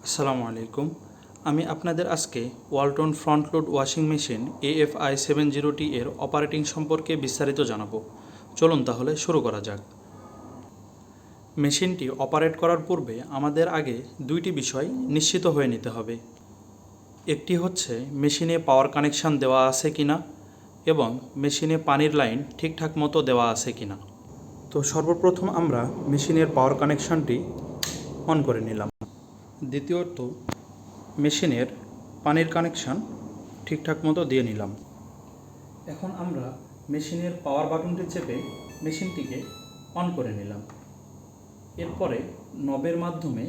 আসসালামু আলাইকুম। আমি আপনাদের আজকে Walton front load washing machine AFI 70T এর অপারেটিং সম্পর্কে বিস্তারিত জানাবো। চলুন তাহলে শুরু করা যাক। মেশিনটি অপারেট করার পূর্বে আমাদের আগে দুইটি বিষয় নিশ্চিত হয়ে নিতে হবে। একটি হচ্ছে মেশিনে পাওয়ার কানেকশান দেওয়া আছে কিনা এবং মেশিনে পানির লাইন ঠিকঠাক মতো দেওয়া আছে কিনা। তো সর্বপ্রথম আমরা মেশিনের পাওয়ার কানেকশানটি অন করে নিলাম। দ্বিতীয়ত মেশিনের পানির কানেকশান ঠিকঠাক মতো দিয়ে নিলাম। এখন আমরা মেশিনের পাওয়ার বাটনটি চেপে মেশিনটিকে অন করে নিলাম। এরপরে নবের মাধ্যমে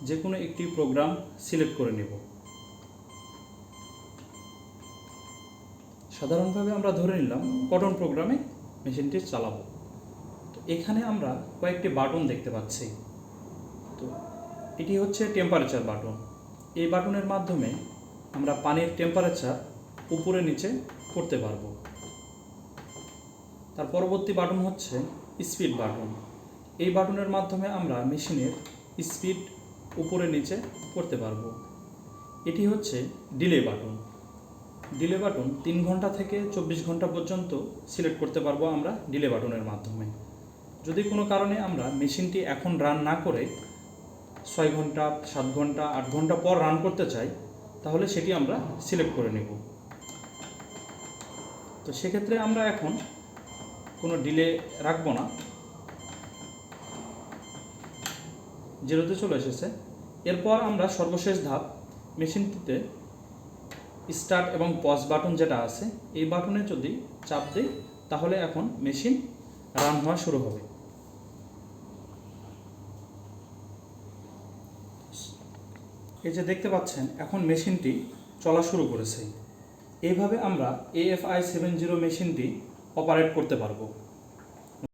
যে কোনো একটি প্রোগ্রাম সিলেক্ট করে নেব। সাধারণভাবে আমরা ধরে নিলাম কটন প্রোগ্রামে মেশিনটি চালাবো। তো এখানে আমরা কয়েকটি বাটন দেখতে পাচ্ছি। তো এটি হচ্ছে টেম্পারেচার বাটন। এই বাটনের মাধ্যমে আমরা পানির টেম্পারেচার উপরে নিচে করতে পারবো। তার পরবর্তী বাটন হচ্ছে স্পিড বাটন। এই বাটনের মাধ্যমে আমরা মেশিনের স্পিড উপরে নিচে করতে পারবো। এটি হচ্ছে ডিলে বাটন। ডিলে বাটন 3 ঘন্টা থেকে 24 ঘন্টা পর্যন্ত সিলেক্ট করতে পারবো আমরা ডিলে বাটনের মাধ্যমে। যদি কোনো কারণে আমরা মেশিনটি এখন রান না করে 6 ঘন্টা, 7 ঘন্টা, 8 ঘন্টা পর রান করতে চাই, তাহলে সেটি আমরা সিলেক্ট করে নেব। তো সেক্ষেত্রে আমরা এখন কোনো ডিলে রাখবো না, 0-তে চলে এসেছে। এরপর আমরা সর্বশেষ ধাপ, মেশিনটিতে স্টার্ট এবং পজ বাটন যেটা আছে, এই বাটনে যদি চাপ দিই তাহলে এখন মেশিন রান হওয়া শুরু হবে। এই যে দেখতে পাচ্ছেন এখন মেশিনটি চলা শুরু করেছে। এইভাবে আমরা AFI 70 মেশিনটি অপারেট করতে পারবো।